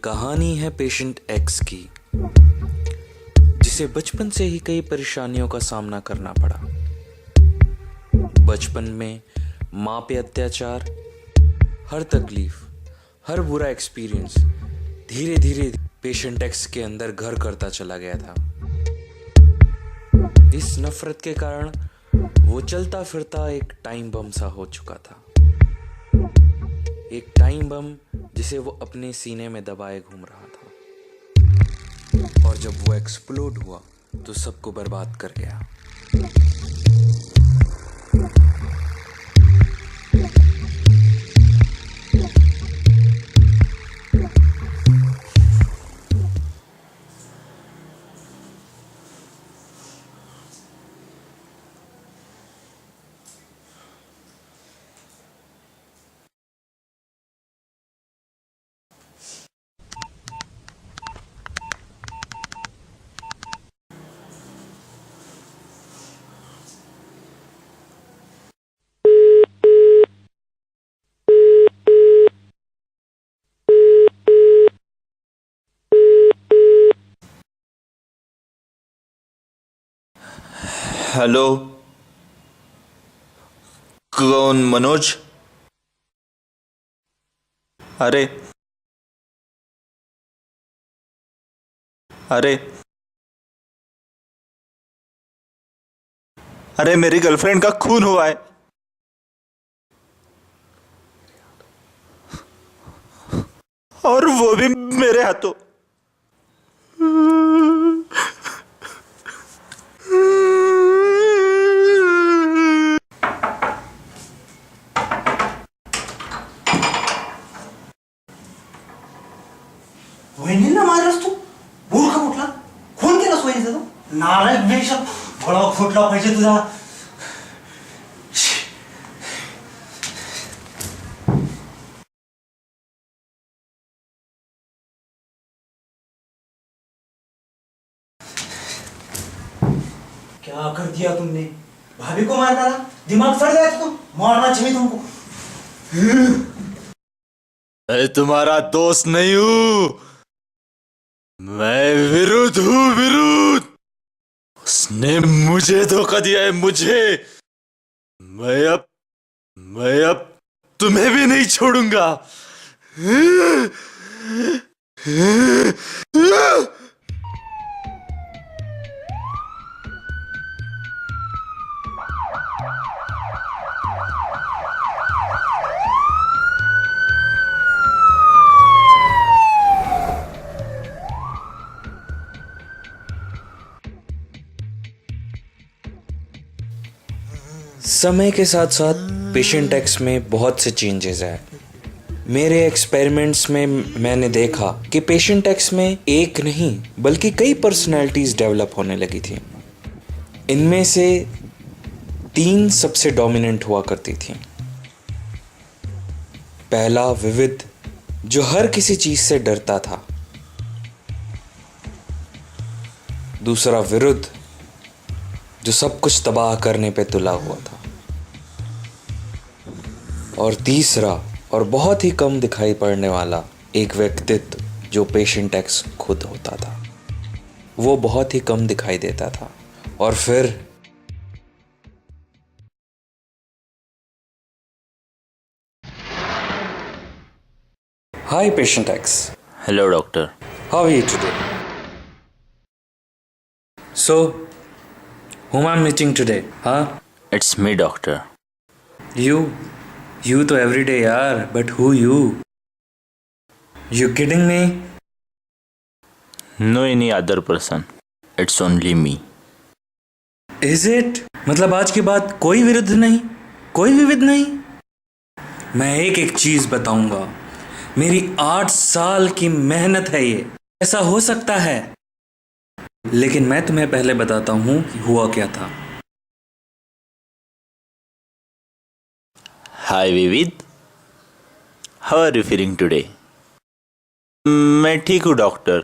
कहानी है patient x की, जिसे बचपन से ही कई परेशानियों का सामना करना पड़ा। बचपन में माँ पे अत्याचार, हर तकलीफ, हर बुरा एक्सपीरियंस धीरे धीरे पेशेंट एक्स के अंदर घर करता चला गया था। इस नफरत के कारण वो चलता फिरता एक टाइम बम सा हो चुका था। एक टाइम बम जिसे वो अपने सीने में दबाए घूम रहा था, और जब वो एक्सप्लोड हुआ तो सबको बर्बाद कर गया। हेलो, कौन? मनोज? अरे अरे अरे मेरी गर्लफ्रेंड का खून हुआ है। और वो भी मेरे हाथों। वहिनींना मारलास तू? मूर्ख कुठला? खून केलास वहिनीचा तू? नालायक बेशक, फळा फुटला पाहिजे तुझा. क्या कर दिया तुमने? भाभी को मार डाला? दिमाग सड़ गया तुम? मारना चाहिए तुमको. मैं तुम्हारा दोस्त नहीं हूं, मैं विरुद्ध हूं, विरुद्ध। उसने मुझे धोखा दिया है, मुझे। मैं अब तुम्हें भी नहीं छोड़ूंगा। समय के साथ साथ पेशेंट एक्स में बहुत से चेंजेस आए। मेरे एक्सपेरिमेंट्स में मैंने देखा कि पेशेंट एक्स में एक नहीं बल्कि कई पर्सनैलिटीज डेवलप होने लगी थी। इनमें से 3 सबसे डोमिनेंट हुआ करती थी। पहला विविध, जो हर किसी चीज से डरता था। दूसरा विरुद्ध, जो सब कुछ तबाह करने पे तुला हुआ था। और तीसरा और बहुत ही कम दिखाई पड़ने वाला एक व्यक्तित्व, जो पेशेंट एक्स खुद होता था। वो बहुत ही कम दिखाई देता था। और फिर hi patient X. Hello doctor. How are you today? So whom I'm meeting today, huh? It's me doctor. You तो everyday यार, but who you? You kidding me? No any other person, it's only me. Is it? मतलब आज के बाद कोई विरुद्ध नहीं, कोई विविध नहीं? मैं एक एक चीज बताऊंगा। मेरी 8 साल की मेहनत है ये। ऐसा हो सकता है, लेकिन मैं तुम्हें पहले बताता हूं कि हुआ क्या था। Hi Vividh, how are you feeling today? मैं ठीक हूँ डॉक्टर।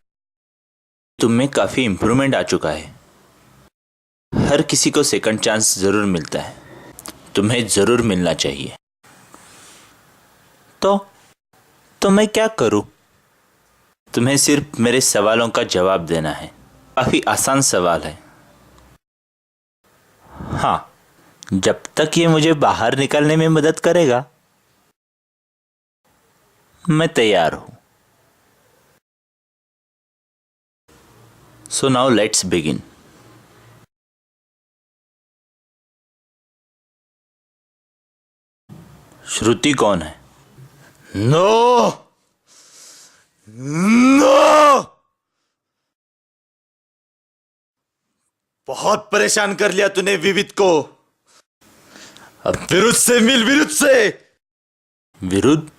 तुम में काफी इम्प्रूवमेंट आ चुका है। हर किसी को सेकंड चांस जरूर मिलता है, तुम्हें जरूर मिलना चाहिए। तो मैं क्या करूं? तुम्हें सिर्फ मेरे सवालों का जवाब देना है। काफी आसान सवाल है। हाँ, जब तक ये मुझे बाहर निकलने में मदद करेगा मैं तैयार हूं। So now let's begin. Shruti कौन है? नो नो, बहुत परेशान कर लिया तूने विविध को। अब विरुद्ध से मिल, विरुद्ध से। विरुद्ध?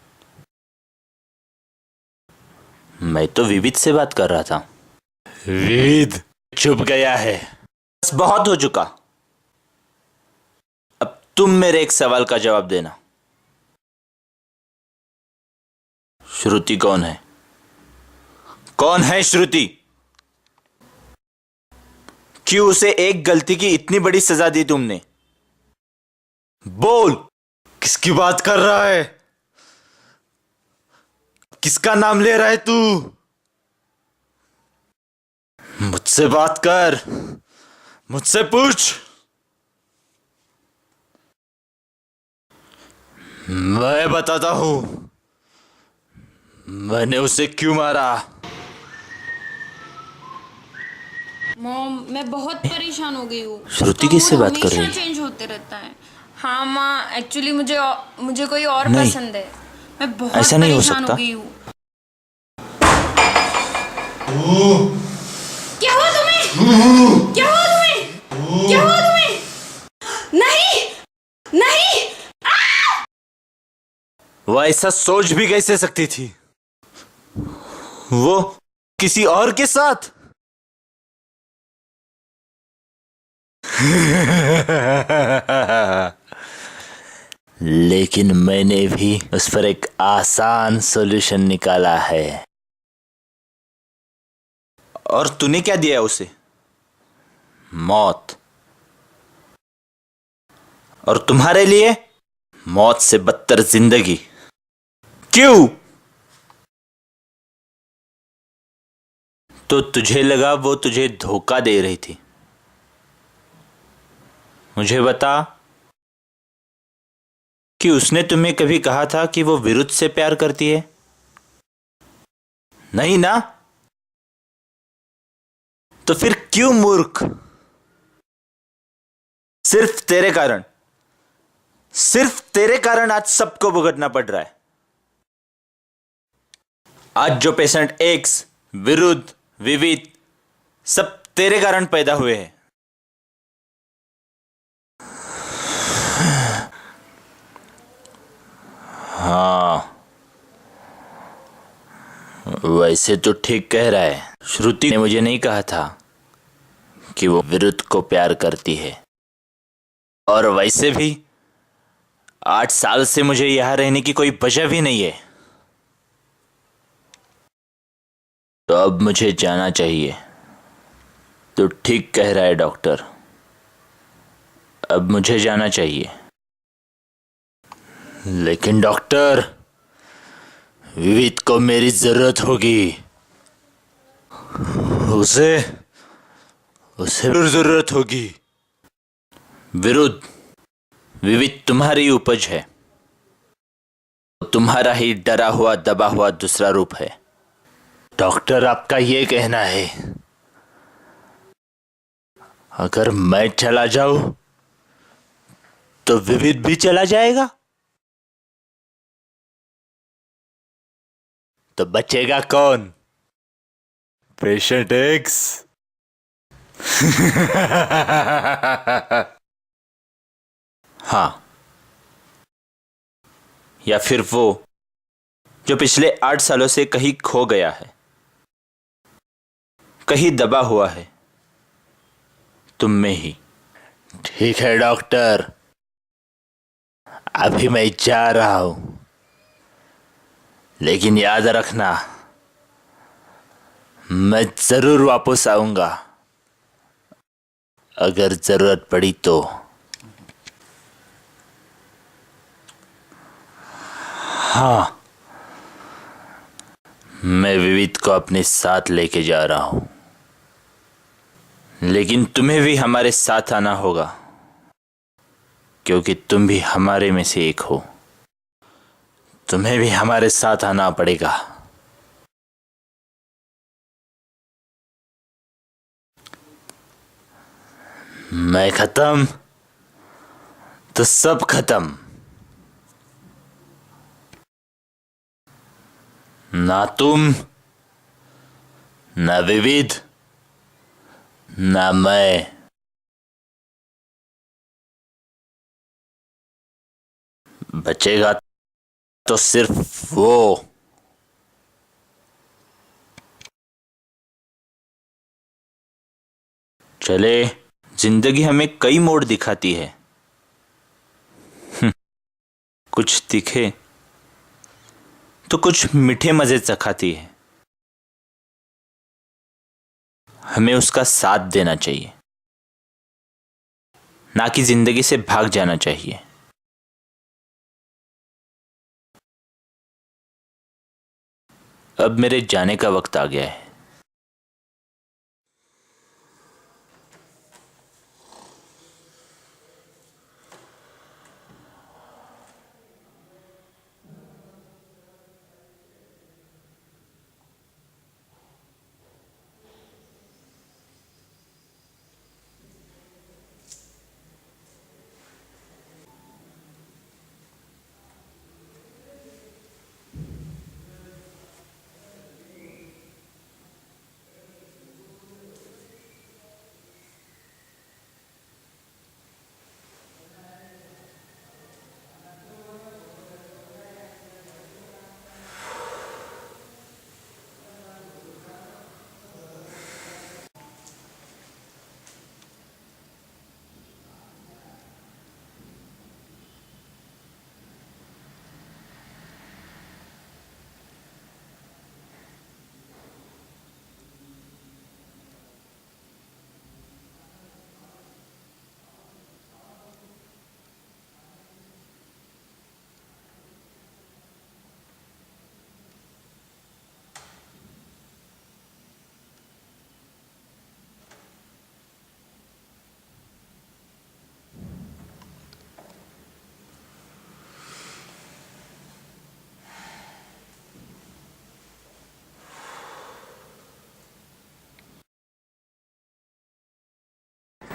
मैं तो विविध से बात कर रहा था। विविध चुप गया है। बस बहुत हो चुका। अब तुम मेरे एक सवाल का जवाब देना। श्रुति कौन है? कौन है श्रुति? क्यों उसे एक गलती की इतनी बड़ी सजा दी तुमने? बोल, किसकी बात कर रहा है? किसका नाम ले रहा है तू? मुझसे बात कर, मुझसे पूछ। मैं बताता हूं मैंने उसे क्यों मारा। मॉम, मैं बहुत परेशान हो गई हूँ। श्रुति किससे बात कर रही है? हमेशा चेंज होते रहता है। हाँ माँ, एक्चुअली मुझे कोई और नहीं, पसंद है। मैं बहुत ऐसा नहीं हो परेशान सकता। हो गई हूँ। क्या हुआ तुम्हें? क्या हुआ तुम्हें? क्या हुआ तुम्हें? नहीं नहीं, वो ऐसा सोच भी कैसे सकती थी? वो किसी और के साथ? लेकिन मैंने भी उस पर एक आसान सॉल्यूशन निकाला है। और तूने क्या दिया उसे? मौत। और तुम्हारे लिए मौत से बदतर जिंदगी। क्यों? तो तुझे लगा वो तुझे धोखा दे रही थी। मुझे बता कि उसने तुम्हें कभी कहा था कि वो विरुद्ध से प्यार करती है? नहीं ना? तो फिर क्यों मूर्ख? सिर्फ तेरे कारण आज सबको भुगतना पड़ रहा है। आज जो पेशेंट एक्स, विरुद्ध, विविध सब तेरे कारण पैदा हुए हैं। हाँ, वैसे तो ठीक कह रहा है। श्रुति ने मुझे नहीं कहा था कि वो विरुद्ध को प्यार करती है। और वैसे भी 8 साल से मुझे यहां रहने की कोई वजह भी नहीं है। तो अब मुझे जाना चाहिए। तो ठीक कह रहा है डॉक्टर, अब मुझे जाना चाहिए। लेकिन डॉक्टर, विविध को मेरी जरूरत होगी। उसे जरूरत होगी। विरुद्ध, विविध तुम्हारी उपज है। तुम्हारा ही डरा हुआ दबा हुआ दूसरा रूप है। डॉक्टर, आपका ये कहना है अगर मैं चला जाऊं तो विविध भी चला जाएगा? तो बचेगा कौन? Patient x. हाँ, या फिर वो जो पिछले 8 सालों से कहीं खो गया है, कहीं दबा हुआ है, तुम में ही। ठीक है डॉक्टर, अभी मैं जा रहा हूं, लेकिन याद रखना मैं जरूर वापस आऊंगा अगर जरूरत पड़ी तो। हाँ, मैं विविध को अपने साथ लेके जा रहा हूं, लेकिन तुम्हें भी हमारे साथ आना होगा, क्योंकि तुम भी हमारे में से एक हो। तुम्हें भी हमारे साथ आना पड़ेगा। मैं खत्म तो सब खत्म। ना तुम, ना विविध, ना मैं। बचेगा तो सिर्फ वो। चले, जिंदगी हमें कई मोड़ दिखाती है। कुछ तीखे तो कुछ मीठे मजे चखाती है। हमें उसका साथ देना चाहिए, ना कि जिंदगी से भाग जाना चाहिए। अब मेरे जाने का वक्त आ गया है।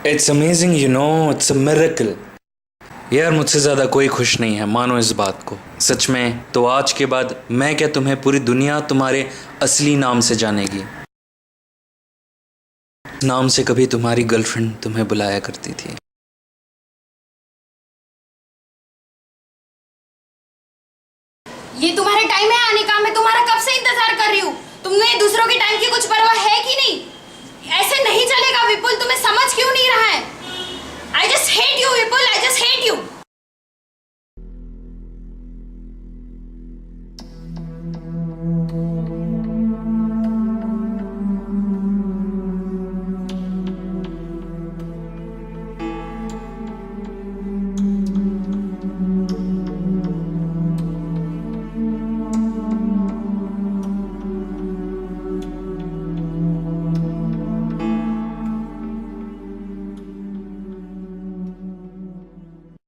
It's amazing, you know, it's a miracle. यार मुझसे ज़्यादा कोई खुश नहीं है, मानो इस बात को। सच में तो आज के बाद मैं क्या, तुम्हें पूरी दुनिया तुम्हारे असली नाम से जानेगी। नाम से कभी तुम्हारी गर्लफ्रेंड तुम्हें बुलाया करती थी। ये तुम्हारा टाइम है आने का, मैं तुम्हारा कब से इंतजार कर रही हूँ। तुम्हें दूसरों के टाइम की कुछ परवाह है कि नहीं?